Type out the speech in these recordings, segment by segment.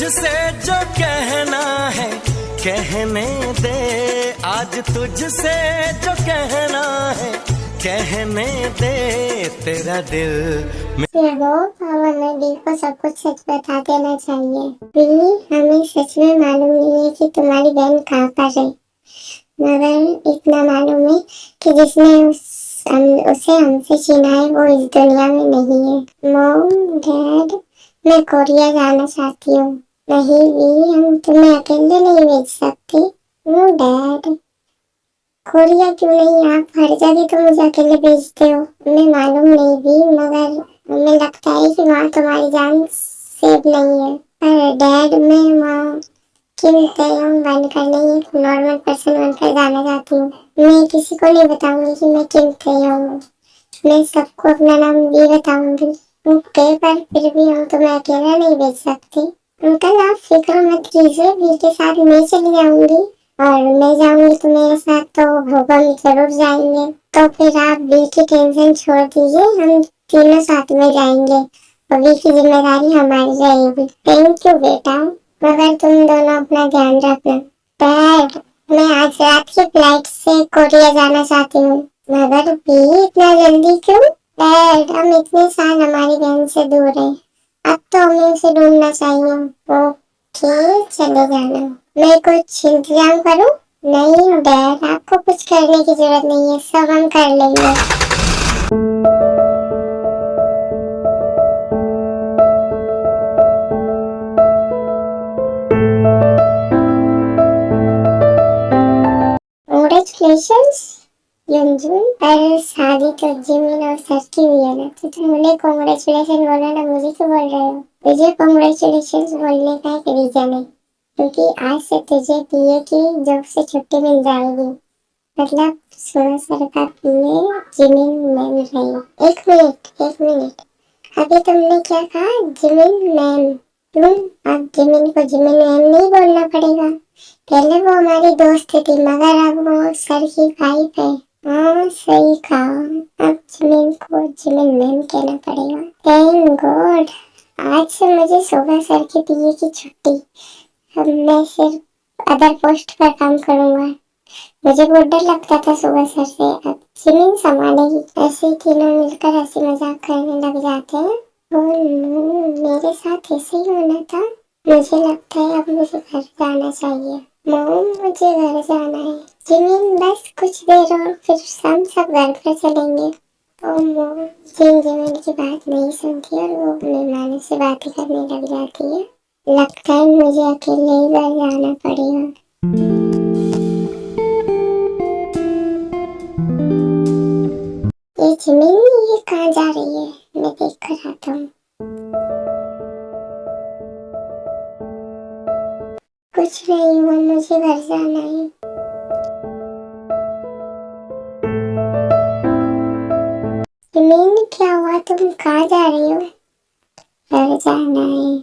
तुझसे जो कहना है कहने दे, आज तुझसे जो कहना है कहने दे, तेरा दिल में। हमें डी को सब कुछ सच बता देना चाहिए। बिल्ली, हमें सच में मालूम नहीं है कि तुम्हारी बहन कहाँ पर है, मगर इतना मालूम है कि जिसने उसे हमसे छीना है वो इस दुनिया में नहीं है। मॉम, डैड, मैं कोरिया जाना चाहती हूँ। नहीं भी, हम तुम्हें अकेले नहीं भेज सकते। नो डैड, कोरिया क्यों नहीं, आप हर जगह तो मुझे अकेले भेजते हो। हमें मालूम नहीं भी, मगर हमें लगता है कि वहाँ तुम्हारी जान सेफ नहीं है। पर डैड, मैं वहाँ किम तयंग बनकर नहीं, एक नॉर्मल पर्सन बनकर जाना चाहती हूँ। मैं किसी को नहीं बताऊंगी कि मैं किम तयंग हूँ। मैं सबको अपना नाम भी बताऊंगी। ओके, पर फिर भी हम तुम्हें अकेला नहीं भेज सकते। अंकल, आप फिक्र मत कीजिए, वी के साथ मैं चली जाऊंगी, और मैं जाऊंगी तो मेरे साथ तो भोगम जरूर जाएंगे। तो फिर आप वी की टेंशन छोड़ दीजिए, हम तीनों साथ में जाएंगे और वी की जिम्मेदारी हमारी रहेगी। थैंक यू बेटा, मगर तुम दोनों अपना ध्यान रखना। डैड, मैं आज रात की फ्लाइट से कोरिया जाना चाहती हूँ। मगर भी इतना जल्दी क्यों? डैड, हम इतने साल हमारी बहन से दूर हैं, अब तो हमें उसे ढूंढना चाहिए। ओके, चले जाना। मैं कुछ इंतजाम करूं? नहीं डैड, आपको कुछ करने की जरूरत नहीं है, सब हम कर लेंगे। कांग्रेचुलेशंस यंजुन, पर शादी तो जिमिन और सर की हुई है ना, तो तुम उन्हें कांग्रेचुलेशन बोलो ना, मुझे क्यों बोल रहे हो? मुझे कांग्रेचुलेशंस बोलने का एक रीजन है, क्योंकि आज से तुझे पीए की जॉब से छुट्टी मिल जाएगी। मतलब सुबह सर का पीए जिमिन मैम रही। एक मिनट, अभी तुमने क्या कहा? Jimin ma'am? तुम अब जिमिन को जिमिन मैम नहीं बोलना पड़ेगा। पहले वो हमारी दोस्त थी, मगर अब वो सर की वाइफ है। हाँ, सही कहा, अब जिमिन को जिमिन मैम कहना पड़ेगा। थैंक गॉड, आज से मुझे सुबह सर के पीए की छुट्टी। अब मैं सिर्फ अदर पोस्ट पर काम करूंगा। मुझे बहुत डर लगता था सुबह सर से, अब जिमिन संभालेगी। ऐसे ही तीनों मिलकर हंसी मजाक करने लग जाते हैं। मेरे साथ ऐसे ही होना था। मुझे लगता है अब मुझे घर जाना चाहिए। मॉम, मुझे घर जाना है। जिमिन, बस कुछ देर और फिर हम सब घर पर चलेंगे। ओ मॉम, जिमिन की बात नहीं सुनती और वो मेहमानों से बातें करने लग जाती है। लगता है मुझे अकेले ही घर जाना पड़ेगा। ये जिमिन, ये कहाँ जा रही है? मैं देख कर आता हूँ। कुछ नहीं हुआ, मुझे घर जाना है। जिमिन, क्या हुआ? तुम कहाँ जा रही हो? घर जाना है।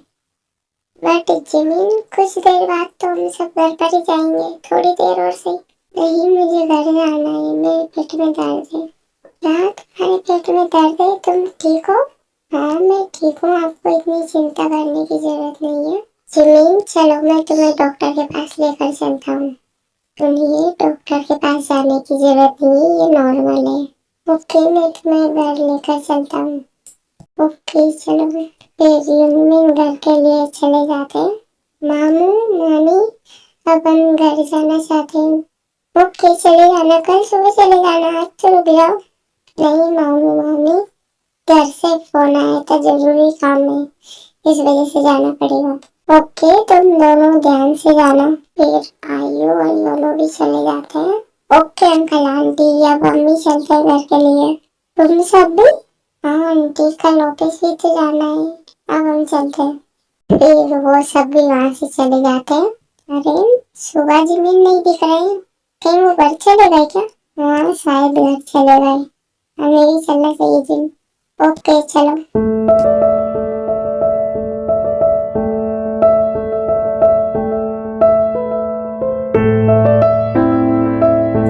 बट जिमिन, कुछ देर बाद तो हम सब घर पर ही जाएंगे, थोड़ी देर और सही। नहीं, मुझे घर जाना है, मेरे पेट में दर्द है। क्या तुम्हारे पेट में दर्द है? तुम ठीक हो? हाँ, मैं ठीक हूँ, आपको इतनी चिंता करने की जरूरत नहीं है। जिमिन, चलो मैं तुम्हें डॉक्टर के पास लेकर चलता हूँ। सुनिए, डॉक्टर के पास जाने की जरूरत नहीं है, ये नॉर्मल है। ओके, मैं तुम्हें घर लेकर चलता हूँ। ओके, चलो। फिर यूमिन घर के लिए चले जाते हैं। मामू, मामी, अब हम घर जाना चाहते हैं। ओके, चले जाना, कल सुबह चले जाना, आज तो रुक जाओ। नहीं मामू मामी, घर से फोन आया था, जरूरी काम है, इस वजह से जाना पड़ेगा। ओके, तुम दोनों ध्यान से जाना। फिर आयु और योनो भी चले जाते हैं। ओके अंकल आंटी, अब हम भी चलते हैं घर के लिए। तुम सब भी? हाँ आंटी, कल ऑफिस भी तो जाना है, अब हम चलते हैं। फिर वो सब भी वहाँ से चले जाते हैं। अरे, सुबह जिमिन नहीं दिख रहे हैं, कहीं वो घर चले गए क्या? हाँ, शायद घर चले गए। हमें भी चलना चाहिए जिम। ओके, चलो।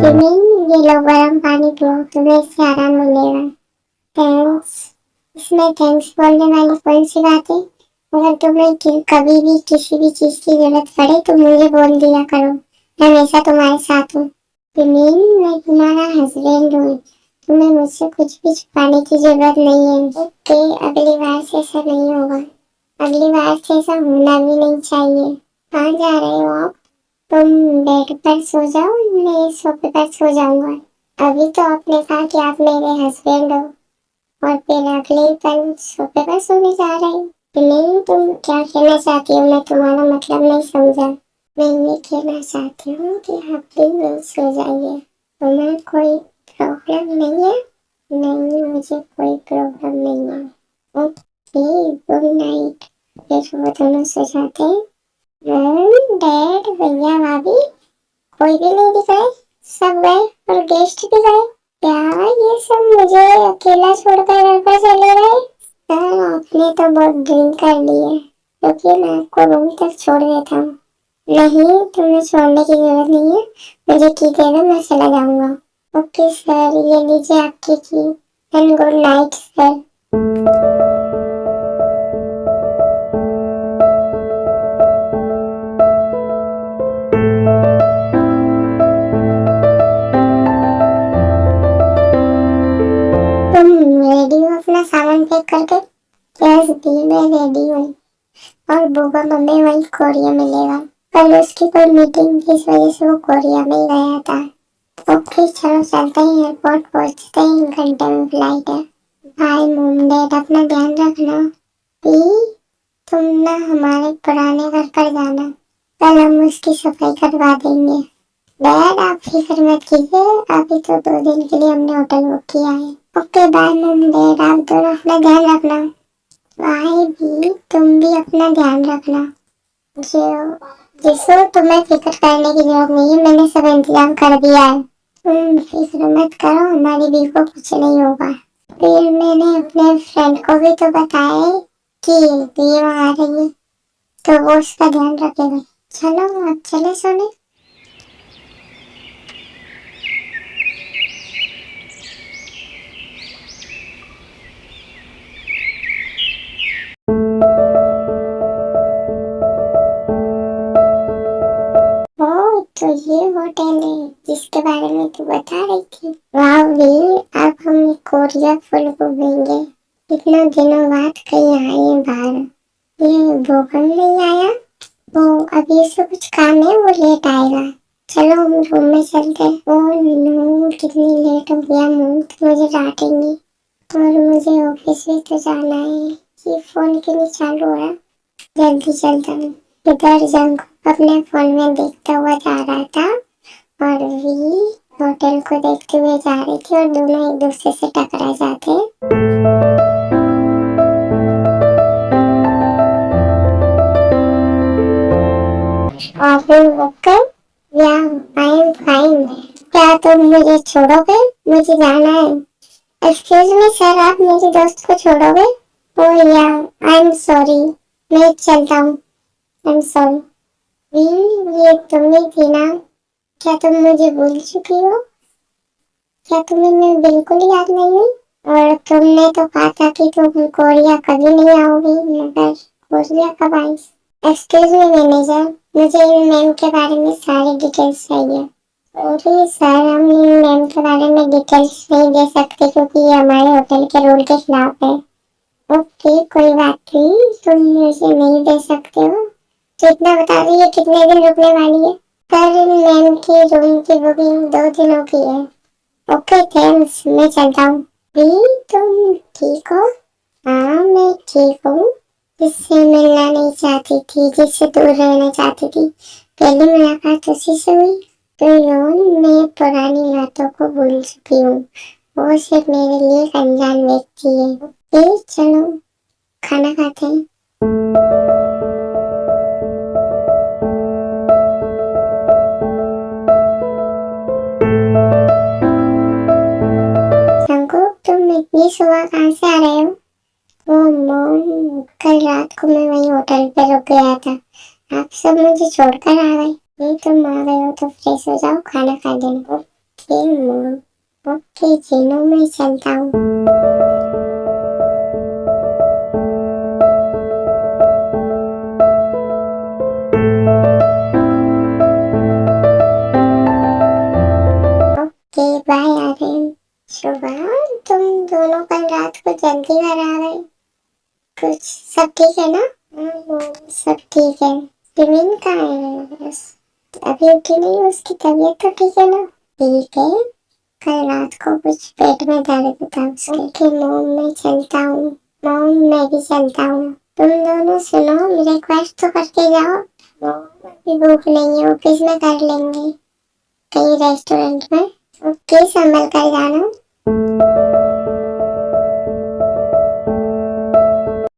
जिमिन, ये लो गर्म पानी पियो, तुम्हें इससे आराम मिलेगा। थैंक्स। इसमें थैंक्स बोलने वाली कौन सी बात है? अगर तुम्हें कभी भी किसी भी चीज की जरूरत पड़े तो मुझे बोल दिया करो, मैं हमेशा तुम्हारे साथ हूँ। मैं तुम्हारा हस्बैंड हूँ, तुम्हें मुझसे कुछ भी छुपाने की जरूरत नहीं है। ओके, अगली बार से ऐसा नहीं होगा, अगली बार से ऐसा होना भी नहीं चाहिए। कहाँ जा रहे हो आप? तुम बेड पर सो जाओ, मैं सोफे पर सो जाऊंगा। अभी तो आपने कहा कि आप मेरे हस्बैंड हो और फिर अगले पल सोफे पर सोने जा रहे हो। नहीं, तुम क्या कहना चाहती हो? मैं तुम्हारा मतलब नहीं समझा। मैं ये कहना चाहती हूँ कि आप प्लीज सो जाइए। तुम्हें कोई प्रॉब्लम नहीं है? नहीं, मुझे कोई प्रॉब्लम नहीं है। Okay, good night. फिर वो दोनों सो जाते हैं। डैड, भैया, भाभी कोई भी नहीं दिख रहे, सब गए और गेस्ट भी गए। क्या ये सब मुझे अकेला छोड़कर घर पर चले गए? सर, आपने तो बहुत ड्रिंक कर ली है, क्योंकि मैं आपको रूम तक छोड़ देता हूँ। नहीं, तुम्हें छोड़ने की जरूरत नहीं है, मुझे की दे दो, मैं चला जाऊंगा। ओके सर, ये लीजिए आपकी की एंड गुड नाइट सर। तुम रेडी हो अपना सामान पैक करके? यस दी, मैं रेडी हूँ। और बोगा मम्मी वही कोरिया मिलेगा। कल उसकी कोई मीटिंग थी, इस वजह से वो कोरिया में ही गया था। ओके चलो चलते हैं, एयरपोर्ट पहुंचते हैं, 1 घंटे में फ्लाइट है। बाय मॉम डैड, अपना ध्यान रखना। तुम ना हमारे पुराने घर पर जाना, कल हम उसकी सफाई करवा देंगे। डैड आप फिक्र मत कीजिए, अभी तो 2 दिन के लिए हमने होटल बुक किया है। ओके बाय मॉम डैड, आप दोनों अपना ध्यान रखना। बाय भी, तुम भी अपना ध्यान रखना। जो जिसो तुम्हें फिक्र करने की जरूरत नहीं है, मैंने सब इंतजाम कर दिया है। तुम फिक्र मत करो, हमारी भी को कुछ नहीं होगा। फिर मैंने अपने फ्रेंड को भी तो बताया है कि ये वहाँ आ रही है, तो वो उसका ध्यान रखेगा। चलो अब चले सोने। ओ, तो ये होटल है जिसके बारे में तू बता रही थी। वाह वीर, अब हम कोरिया फुल घूमेंगे। इतना दिनों बाद कहीं आए हैं बाहर। ये भोगन नहीं आया, वो अभी से कुछ काम है, वो लेट आएगा। चलो हम रूम में चलते हैं। ओह नो, कितनी लेट हो गया, मम्मी तो मुझे डांटेंगी। और मुझे ऑफिस भी तो जाना है। ये फोन क्यों नहीं चालू हो रहा? जल्दी चलता हूँ। इधर जंग अपने फोन में देखता हुआ जा रहा था और वी होटल को देखते हुए जा रही थी, और दोनों एक दूसरे से टकरा जाते। ओके, या आई एम फाइन। क्या तुम मुझे छोड़ोगे? मुझे जाना है। एक्सक्यूज मी सर, आप मेरे दोस्त को छोड़ोगे? ओह या, आई एम सॉरी, मैं चलता हूँ। I am sorry. ये तुम ही थी ना? क्या तुम मुझे भूल चुकी हो? क्या तुम्हें मैं बिल्कुल याद नहीं हुई? और तुमने तो कहा था कि तुम कोरिया कभी नहीं आओगी, मगर कोरिया कब आई? एक्सक्यूज मी मैनेजर, मुझे इन मैम के बारे में सारी डिटेल्स चाहिए। अरे सर, हम इन मैम के बारे में डिटेल्स नहीं दे सकते क्योंकि ये हमारे होटल के रूल के खिलाफ है। ओके कोई बात नहीं, तुम मुझे नहीं दे सकते हो तो इतना बता दो, ये कितने दिन रुकने वाली है? सर, मैम की रूम की बुकिंग 2 दिनों की है। ओके थैंक्स, मैं चलता हूँ। तुम ठीक हो? हाँ मैं ठीक हूँ। जिससे मिलना नहीं चाहती थी, जिससे दूर रहना चाहती थी, पहली मुलाकात उसी से हुई। तो यौन, मैं पुरानी बातों को भूल चुकी हूँ, वो सिर्फ मेरे लिए एक अनजान व्यक्ति है। चलो खाना खाते हैं। शंकु, तुम इतनी सुबह कहाँ से आ रहे हो? ओ मॉम, कल रात को मैं वही होटल पे रुक गया था, आप सब मुझे छोड़कर आ गए। नहीं, तुम आ गए हो तो फ्रेश हो जाओ, खाना खा लेना। Okay mom. ओके जी, नो, मैं चलता हूँ। बाय आर्यन। शुभा, तुम दोनों कल रात को जल्दी घर आ गए। कुछ सब ठीक है ना? सब ठीक है। सिमिन कहाँ है? बस अभी उठी नहीं, उसकी तबीयत तो ठीक है ना? ठीक है, कल रात को कुछ पेट में दर्द था उसके। कि मॉम मैं चलता हूँ। मॉम मैं भी चलता हूँ। तुम दोनों सुनो, रिक्वेस्ट तो करके जाओ। मॉम अभी भूख नहीं है, ऑफिस में कर लेंगे कहीं रेस्टोरेंट में। ओके, संभल कर जाना।